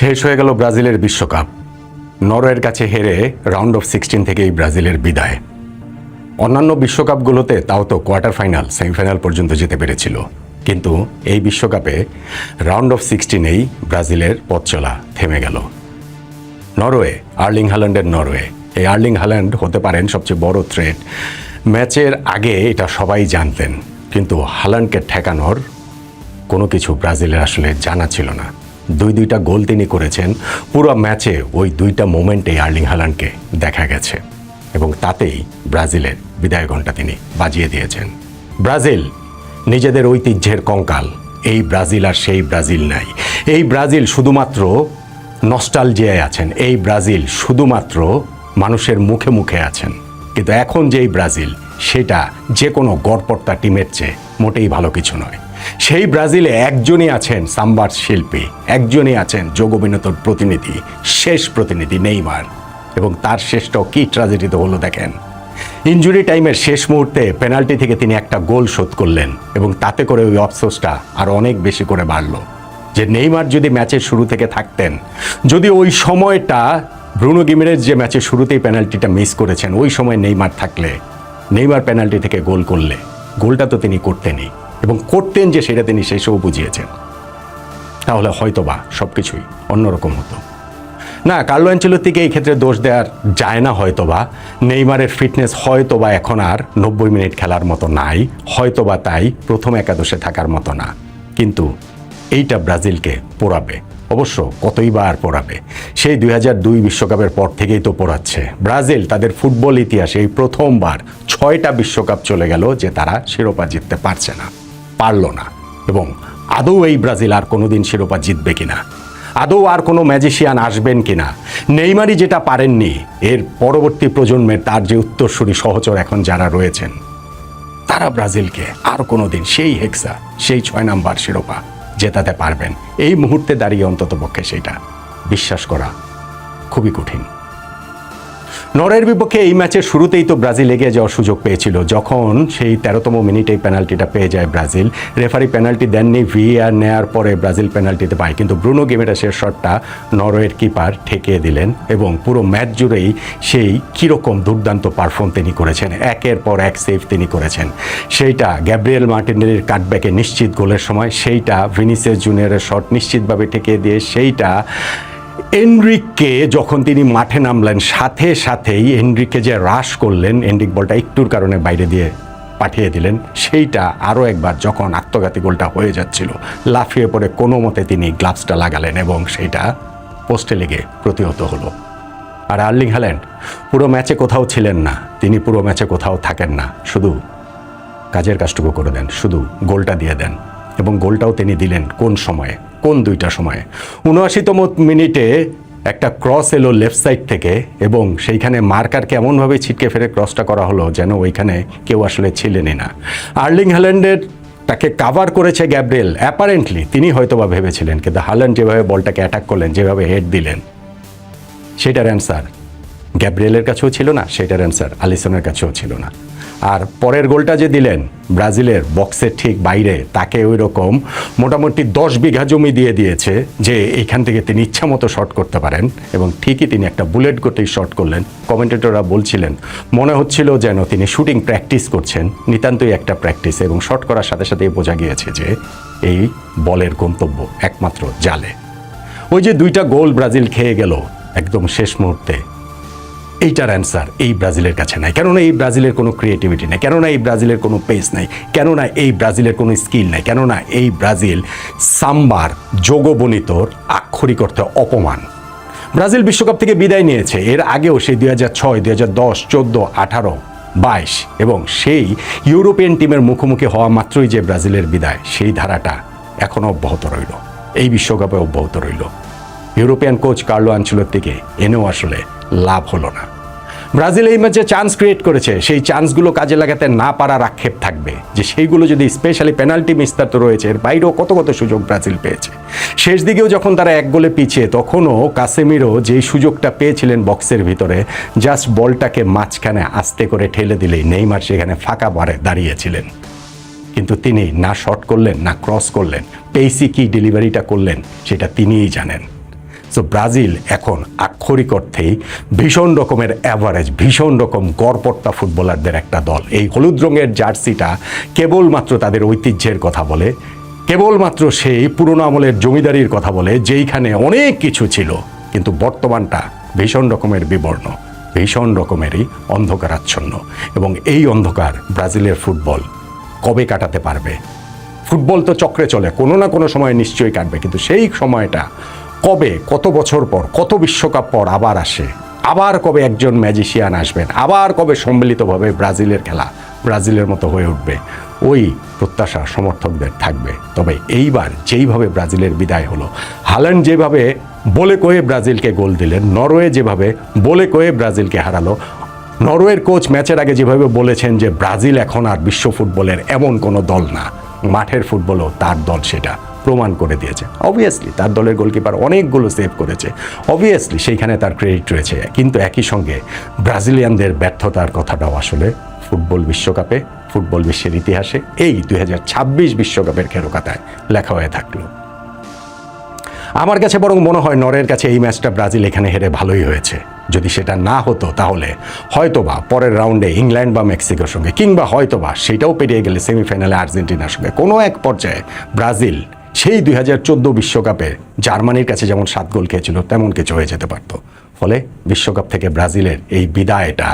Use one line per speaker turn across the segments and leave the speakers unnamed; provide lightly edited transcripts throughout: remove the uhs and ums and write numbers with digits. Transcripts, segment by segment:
শেষ হয়ে গেল ব্রাজিলের বিশ্বকাপ। নরওয়ের কাছে হেরে রাউন্ড অফ 16 থেকেই ব্রাজিলের বিদায়। অন্যান্য বিশ্বকাপগুলোতে তাও তো কোয়ার্টার ফাইনাল, সেমিফাইনাল পর্যন্ত যেতে পেরেছিল, কিন্তু এই বিশ্বকাপে রাউন্ড অফ 16-এই ব্রাজিলের পথ চলা থেমে গেল। নরওয়ে, আর্লিং হাল্যান্ডের নরওয়ে। এই আর্লিং হাল্যান্ড হতে পারেন সবচেয়ে বড় থ্রেট। ম্যাচের আগে এটা সবাই জানতেন, কিন্তু হাল্যান্ডকে ঠেকানোর কোনো কিছু ব্রাজিলের আসলে জানা ছিল না। দুইটা গোল তিনি করেছেন। পুরো ম্যাচে ওই দুইটা মোমেন্টে আর্লিং হাল্যান্ডকে দেখা গেছে এবং তাতেই ব্রাজিলের বিদায় ঘণ্টা তিনি বাজিয়ে দিয়েছেন। ব্রাজিল নিজেদের ঐতিহ্যের কঙ্কাল। এই ব্রাজিল আর সেই ব্রাজিল নাই। এই ব্রাজিল শুধুমাত্র নস্টালজিয়ায় আছেন। এই ব্রাজিল শুধুমাত্র মানুষের মুখে মুখে আছেন। কিন্তু এখন যেই ব্রাজিল, সেটা যে কোনো গড়পড়তা টিমের চেয়ে মোটেই ভালো কিছু নয়। সেই ব্রাজিলে একজনই আছেন সাম্বার শিল্পী, একজনই আছেন যোগ অভিনেতার প্রতিনিধি, শেষ প্রতিনিধি নেইমার। এবং তার শেষটাও কি ট্র্যাজেডিতে হলো দেখেন। ইনজুরি টাইমের শেষ মুহূর্তে পেনাল্টি থেকে তিনি একটা গোল শোধ করলেন এবং তাতে করে ওই অফসোসটা আর অনেক বেশি করে বাড়ল যে নেইমার যদি ম্যাচের শুরু থেকে থাকতেন, যদি ওই সময়টা ব্রুনো গিমেরেজ যে ম্যাচের শুরুতেই পেনাল্টিটা মিস করেছেন, ওই সময় নেইমার থাকলে, নেইমার পেনাল্টি থেকে গোল করলে, গোলটা তো তিনি করতেনই এবং করতেন যে সেটা তিনি শেষেও বুঝিয়েছেন, তাহলে হয়তোবা সব কিছুই অন্যরকম হতো। না, কার্লো আনচেলত্তিকে এই ক্ষেত্রে দোষ দেওয়ার যায় না। হয়তোবা নেইমারের ফিটনেস হয়তোবা এখন আর 90 মিনিট খেলার মতো নাই, হয়তোবা তাই প্রথম একাদশে থাকার মতো না, কিন্তু এইটা ব্রাজিলকে পোড়াবে, অবশ্য কতইবার পোড়াবে। সেই 2002 বিশ্বকাপের পর থেকেই তো পোড়াচ্ছে। ব্রাজিল তাদের ফুটবল ইতিহাসে এই প্রথমবার 6টা বিশ্বকাপ চলে গেল যে তারা শিরোপা জিততে পারছে না, পারল না। এবং আদৌ এই ব্রাজিল আর কোনোদিন শিরোপা জিতবে কিনা, আদৌ আর কোনো ম্যাজিশিয়ান আসবেন কিনা, নেইমারই যেটা পারেননি, এর পরবর্তী প্রজন্মের তার যে উত্তরসূরি সহচর এখন যারা রয়েছেন, তারা ব্রাজিলকে আর কোনোদিন সেই হেক্সা, সেই 6 নাম্বার শিরোপা জেতাতে পারবেন। এই মুহূর্তে দাঁড়িয়ে অন্ততপক্ষে সেটা বিশ্বাস করা খুবই কঠিন। নরওয়ের বিপক্ষে এই ম্যাচের শুরুতেই তো ব্রাজিল এগিয়ে যাওয়ার সুযোগ পেয়েছিল। যখন সেই 13তম মিনিটেই পেনাল্টিটা পেয়ে যায় ব্রাজিল, রেফারি পেনাল্টি দেননি, ভিএআর নেয়ার পরে ব্রাজিল পেনাল্টিতে পায়, কিন্তু ব্রুনো গিমেরেজের শটটা নরওয়ের কিপার ঠেকিয়ে দিলেন এবং পুরো ম্যাচ জুড়েই সেই কীরকম দুর্দান্ত পারফর্ম তিনি করেছেন, একের পর এক সেভ তিনি করেছেন। সেইটা গ্যাব্রিয়েল মার্টিনেলির কাটব্যাকে নিশ্চিত গোলের সময়, সেইটা ভিনিসিয়াস জুনিয়রের শট নিশ্চিতভাবে ঠেকিয়ে দিয়ে, সেইটা এনরিককে যখন তিনি মাঠে নামলেন সাথে সাথেই এনরিককে যে রাশ করলেন, এনরিক বলটা একটুর কারণে বাইরে দিয়ে পাঠিয়ে দিলেন, সেইটা আরও একবার যখন আত্মঘাতী গোলটা হয়ে যাচ্ছিল, লাফিয়ে পড়ে কোনো মতে তিনি গ্লাভসটা লাগালেন এবং সেইটা পোস্টে লেগে প্রতিহত হলো। আর আর্লিং হ্যাল্যান্ড পুরো ম্যাচে কোথাও ছিলেন না, তিনি পুরো ম্যাচে কোথাও থাকেন না, শুধু কাজের কাজটুকু করে দেন, শুধু গোলটা দিয়ে দেন। এবং গোলটাও তিনি দিলেন কোন সময়ে, কোন দুইটা সময়ে। 79তম মিনিটে একটা ক্রস এলো লেফট সাইড থেকে এবং সেইখানে মার্কারকে এমনভাবে ছিটকে ফেলে ক্রসটা করা হলো যেন ওইখানে কেউ আসলে ছিলেনই না। আর্লিং হ্যাল্যান্ডের তাকে কাভার করেছে গ্যাব্রিয়েল, অ্যাপারেন্টলি তিনি হয়তোবা ভেবেছিলেন, কিন্তু হ্যাল্যান্ড যেভাবে বলটাকে অ্যাটাক করলেন, যেভাবে হেড দিলেন, সেটার অ্যান্সার গ্যাব্রিয়েলের কাছেও ছিল না, সেটার অ্যান্সার আলিসনের কাছেও ছিল না। আর পরের গোলটা যে দিলেন ব্রাজিলের বক্সের ঠিক বাইরে, তাকে ওই রকম মোটামুটি 10 বিঘা জমি দিয়ে দিয়েছে যে এইখান থেকে তিনি ইচ্ছা মতো শট করতে পারেন এবং ঠিকই তিনি একটা বুলেট গতির শট করলেন। কমেন্টেটররা বলছিলেন মনে হচ্ছিল যেন তিনি শুটিং প্র্যাকটিস করছেন, নিতান্তই একটা প্র্যাকটিস, এবং শট করার সাথে সাথেই বোঝা গিয়েছে যে এই বলের গন্তব্য একমাত্র জালে। ওই যে 2টা গোল ব্রাজিল খেয়ে গেল একদম শেষ মুহূর্তে, এইটার অ্যান্সার এই ব্রাজিলের কাছে নাই। কেননা এই ব্রাজিলের কোনো ক্রিয়েটিভিটি নেই, কেননা এই ব্রাজিলের কোনো পেস নাই, কেননা এই ব্রাজিলের কোনো স্কিল নাই, কেননা এই ব্রাজিল সাম্বার যোগবনিতর আক্ষরিক অর্থে অপমান। ব্রাজিল বিশ্বকাপ থেকে বিদায় নিয়েছে, এর আগেও সেই 2006, 2010, 14, 18, 22 এবং সেই ইউরোপিয়ান টিমের মুখোমুখি হওয়া মাত্রই যে ব্রাজিলের বিদায়, সেই ধারাটা এখনও অব্যাহত রইল, এই বিশ্বকাপে অব্যাহত রইল। ইউরোপিয়ান কোচ কার্লো আনচেলত্তিকে এনেও আসলে লাভ হলো না। ব্রাজিল এই ম্যাচে চান্স ক্রিয়েট করেছে, সেই চান্সগুলো কাজে লাগাতে না পারার আক্ষেপ থাকবে যে সেইগুলো যদি স্পেশালি পেনাল্টি মিসটা তো রয়েছে, এর বাইরেও কত কত সুযোগ ব্রাজিল পেয়েছে। শেষ দিকেও যখন তারা 1 গোলে পিছিয়ে, তখনও কাসেমিরো যেই সুযোগটা পেয়েছিলেন বক্সের ভিতরে, জাস্ট বলটাকে মাঝখানে আস্তে করে ঠেলে দিলেই নেইমার সেখানে ফাঁকা বারে দাঁড়িয়েছিলেন, কিন্তু তিনি না শট করলেন না ক্রস করলেন, পেইসি কি ডেলিভারিটা করলেন সেটা তিনিই জানেন। তো ব্রাজিল এখন আক্ষরিক অর্থেই ভীষণ রকমের অ্যাভারেজ, ভীষণ রকম গড়পড়তা ফুটবলারদের একটা দল। এই হলুদ রঙের জার্সিটা কেবলমাত্র তাদের ঐতিহ্যের কথা বলে, কেবলমাত্র সেই পুরনো আমলের জমিদারির কথা বলে, যেইখানে অনেক কিছু ছিল, কিন্তু বর্তমানটা ভীষণ রকমের বিবর্ণ, ভীষণ রকমেরই অন্ধকারাচ্ছন্ন। এবং এই অন্ধকার ব্রাজিলের ফুটবল কবে কাটাতে পারবে? ফুটবল তো চক্রে চলে, কোনো না কোনো সময় নিশ্চয়ই কাটবে, কিন্তু সেই সময়টা কবে, কত বছর পর, কত বিশ্বকাপ পর আবার আসে? আবার কবে একজন ম্যাজিশিয়ান আসবেন? আবার কবে সম্মিলিতভাবে ব্রাজিলের খেলা ব্রাজিলের মতো হয়ে উঠবে? ওই প্রত্যাশা সমর্থকদের থাকবে। তবে এইবার যেইভাবে ব্রাজিলের বিদায় হলো, হাল্যান্ড যেভাবে বলে কয়ে ব্রাজিলকে গোল দিলেন, নরওয়ে যেভাবে বলে কয়ে ব্রাজিলকে হারালো, নরওয়ের কোচ ম্যাচের আগে যেভাবে বলেছেন যে ব্রাজিল এখন আর বিশ্ব ফুটবলের এমন কোনো দল না, মাঠের ফুটবলও তার দল সেটা প্রমাণ করে দিয়েছে। অবভিয়াসলি তার দলের গোলকিপার অনেকগুলো সেভ করেছে, অবভিয়াসলি সেইখানে তার ক্রেডিট রয়েছে, কিন্তু একই সঙ্গে ব্রাজিলিয়ানদের ব্যর্থতার কথাটাও আসলে ফুটবল বিশ্বকাপে, ফুটবল বিশ্বের ইতিহাসে এই 2026 বিশ্বকাপের খেরোখাতায় লেখা হয়ে থাকলো। আমার কাছে বরং মনে হয় নরওয়ের কাছে এই ম্যাচটা ব্রাজিল এখানে হেরে ভালোই হয়েছে। যদি সেটা না হতো তাহলে হয়তোবা পরের রাউন্ডে ইংল্যান্ড বা মেক্সিকোর সঙ্গে, কিংবা হয়তোবা সেটাও পেরিয়ে গেলে সেমিফাইনালে আর্জেন্টিনার সঙ্গে কোনো এক পর্যায়ে ব্রাজিল সেই 2014 বিশ্বকাপে জার্মানির কাছে যেমন 7 গোল খেয়েছিল তেমন কিছু হয়ে যেতে পারত। ফলে বিশ্বকাপ থেকে ব্রাজিলের এই বিদায়টা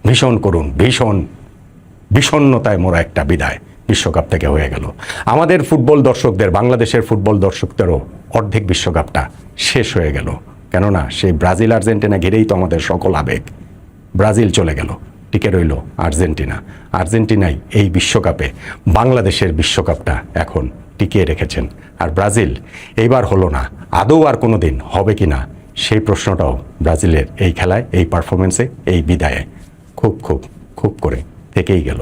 ভীষণ করুণ, ভীষণ বিষণ্ণতায় মোড়া একটা বিদায় বিশ্বকাপ থেকে হয়ে গেল। আমাদের ফুটবল দর্শকদের, বাংলাদেশের ফুটবল দর্শকদেরও অর্ধেক বিশ্বকাপটা শেষ হয়ে গেল। কেননা সেই ব্রাজিল আর্জেন্টিনা ঘিরেই তো আমাদের সকল আবেগ। ব্রাজিল চলে গেল, টিকে রইল আর্জেন্টিনা। আর্জেন্টিনাই এই বিশ্বকাপে বাংলাদেশের বিশ্বকাপটা এখন টিকিয়ে রেখেছেন। আর ব্রাজিল এইবার হলো না, আদৌ আর কোনো দিন হবে কি না সেই প্রশ্নটাও ব্রাজিলের এই খেলায়, এই পারফরমেন্সে, এই বিদায়ে খুব খুব খুব করে থেকেই গেল।